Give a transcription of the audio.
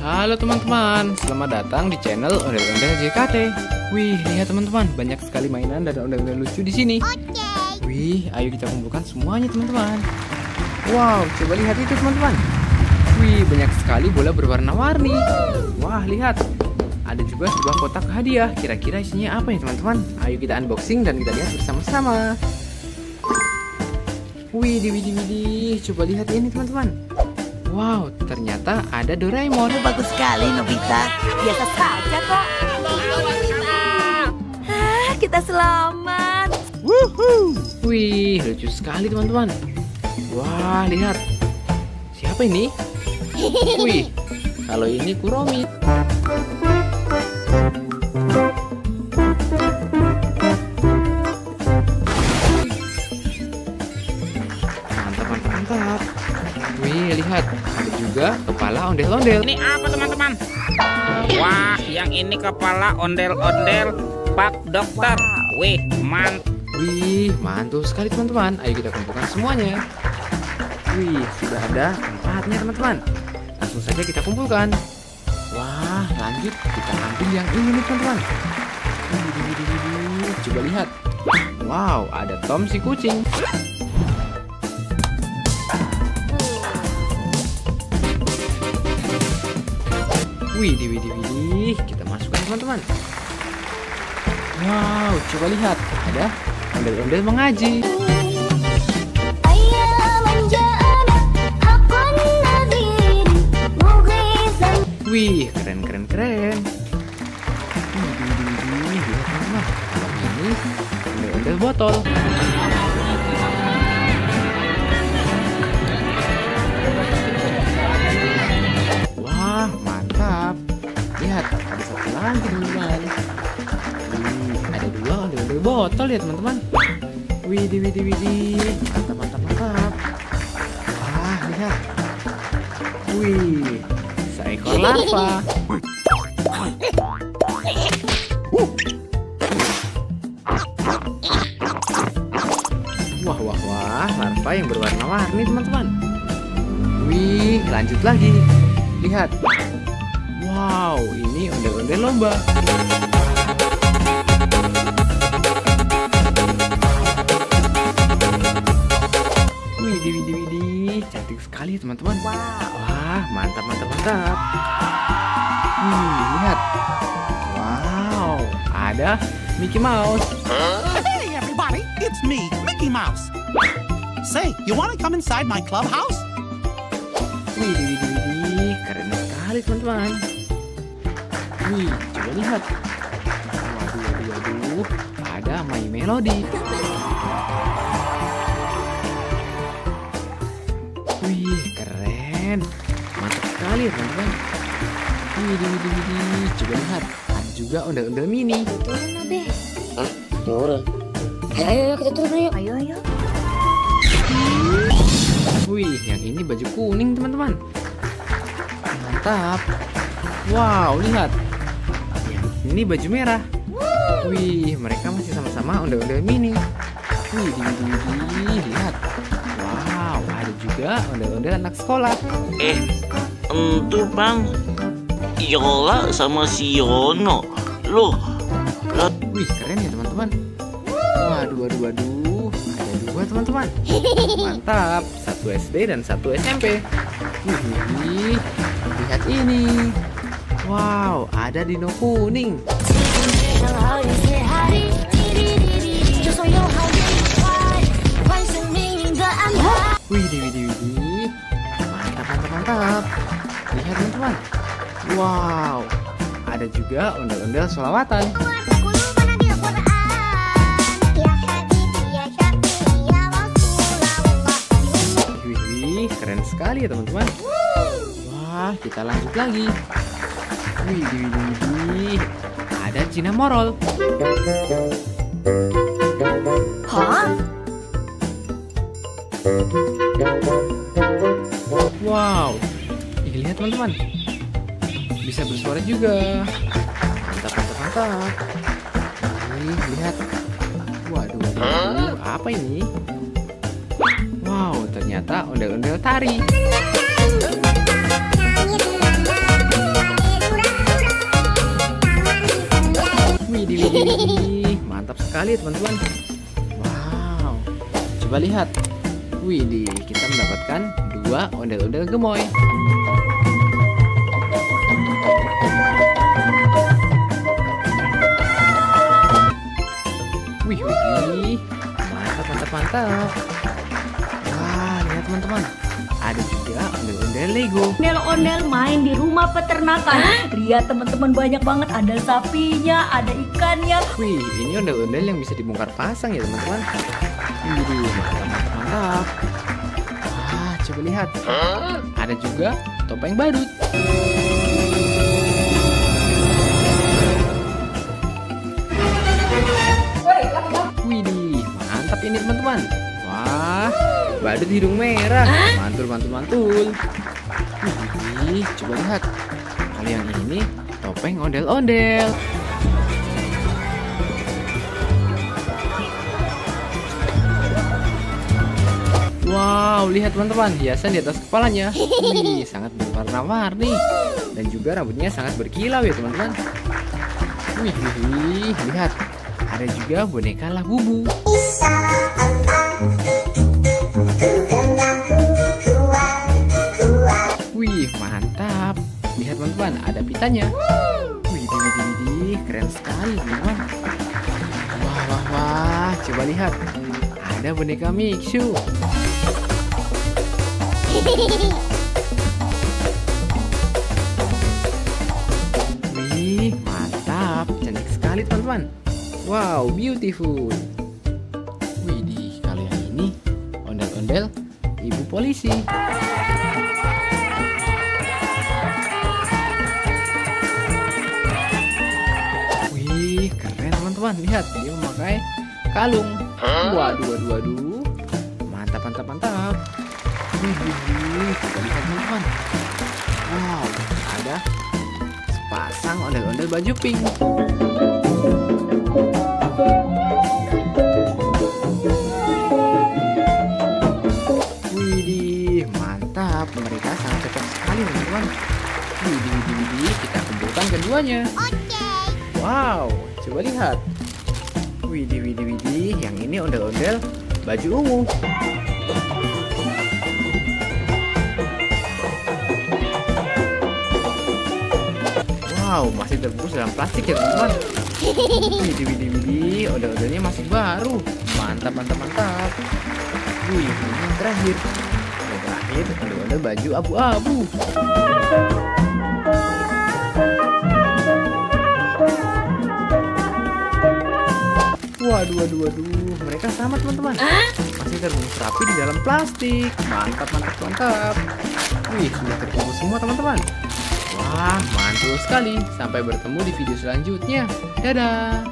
Halo teman-teman, selamat datang di channel Ondel-Ondel JKT. Wih, lihat teman-teman, banyak sekali mainan dan ondel-ondel lucu di sini. Wih, ayo kita kumpulkan semuanya teman-teman. Wow, coba lihat itu teman-teman. Wih, banyak sekali bola berwarna-warni. Wah, lihat. Ada juga sebuah kotak hadiah. Kira-kira isinya apa ya teman-teman? Ayo kita unboxing dan kita lihat bersama-sama. Wih, widih, coba lihat ini teman-teman. Wow, ternyata ada Doraemon. Bagus sekali Nobita. Biasa saja kok. Kita selamat. Woohoo. Wih, lucu sekali teman-teman. Wah, lihat. Siapa ini? Wih, kalau ini Kuromi. Mantap. Wih, lihat. Ada juga kepala ondel-ondel. Ini apa teman-teman? Wah, yang ini kepala ondel-ondel Pak Dokter. Wih, Wih, mantul sekali teman-teman. Ayo kita kumpulkan semuanya. Wih, sudah ada 4-nya teman-teman. Langsung saja kita kumpulkan. Wah, lanjut kita ambil yang ini nih teman-teman. Coba lihat. Wow, ada Tom si kucing. Widih, kita masukkan teman-teman. Wow, coba lihat, ada ondel-ondel mengaji. Wih, keren. Widih, lihat teman-teman. Kalau ini ondel-ondel botol. Wah, mantap. Lihat, ada satu lagi teman-teman. Ada 2 ondel-ondel botol ya teman-teman. Widih. Mantap. Wah, lihat. Wih, seekor larva. Wah, larva yang berwarna-warni teman-teman. Wih, lanjut lagi. Lihat. Wow, ini ondel-ondel lomba. Widih, cantik sekali teman-teman. Wah, mantap. Lihat. Wow, ada Mickey Mouse. Hey everybody, it's me, Mickey Mouse. Say, you want to come inside my clubhouse? Widih, keren sekali teman-teman. Wih, coba lihat. Waduh, ada My Melody. Wih, keren. Mantap sekali teman-teman. Widih, coba lihat. Ada juga ondel-ondel mini. Turun Nabe. Turun. Ayo kita turun yuk. Ayo. Wih, yang ini baju kuning teman-teman. Mantap. Wow, lihat. Yang ini baju merah. Wih, mereka masih sama-sama ondel-ondel mini. Widih, lihat. Wow, ada juga ondel-ondel anak sekolah. Itu bang, Yola sama si Yono. Loh. Wih, keren ya teman-teman. Waduh. Ada 2 teman-teman. Mantap. 1 SD dan 1 SMP. Wih, lihat ini. Wow, ada dino kuning. Widih. Mantap. Lihat teman-teman. Wow, ada juga ondel-ondel sholawatan. Wih, keren sekali ya teman-teman. Wah, kita lanjut lagi. Widih. Ada Cina Morol. Hah? Wow, lihat teman-teman. Bisa bersuara juga. Mantap. Lihat. Waduh, apa ini? Wow, ternyata ondel-ondel tari. sekali teman-teman. Wow, coba lihat. Widih, kita mendapatkan 2 ondel-ondel gemoy. Wih, mantap. Wah, lihat teman-teman, ada juga ondel-ondel Lego. Ondel-ondel main di rumah peternakan. Lihat teman-teman, banyak banget. Ada sapinya, ada ikannya. Wih, ini ondel-ondel yang bisa dibongkar pasang ya teman-teman. Widih, mantap. Wah, coba lihat. Ada juga topeng badut. Widih, mantap ini teman-teman. Wah, badut hidung merah. Mantul. Widih, coba lihat. Kalau yang ini topeng ondel-ondel. Wow, lihat teman-teman, hiasan di atas kepalanya. Wih, sangat berwarna-warni. Dan juga rambutnya sangat berkilau ya teman-teman. Wih, lihat. Ada juga boneka Labubu. Wih, mantap. Lihat teman-teman, ada pitanya. Widih, keren sekali teman-teman. Wah, coba lihat. Ada boneka Mixu. Wih, mantap. Cantik sekali teman-teman. Wow, beautiful. Widih, kali ini ondel-ondel ibu polisi. Wih, keren teman-teman. Lihat, dia memakai kalung. Waduh. Mantap. Wih, kita lihat teman-teman. Wow, ada sepasang ondel-ondel baju pink. Widih, mantap. Mereka sangat cocok sekali teman-teman. Widih, kita kumpulkan keduanya. Wow, coba lihat. Widih, yang ini ondel-ondel baju ungu. Wow, masih terbungkus dalam plastik ya teman-teman. Widih, ondel-ondelnya masih baru. Mantap. Wih, ini yang terakhir. Yang terakhir, ondel-ondel baju abu-abu. Waduh, mereka sama teman-teman. Masih terbungkus rapi di dalam plastik. Mantap. Wih, sudah terbungkus semua teman-teman. Wah, mantul sekali. Sampai bertemu di video selanjutnya. Dadah.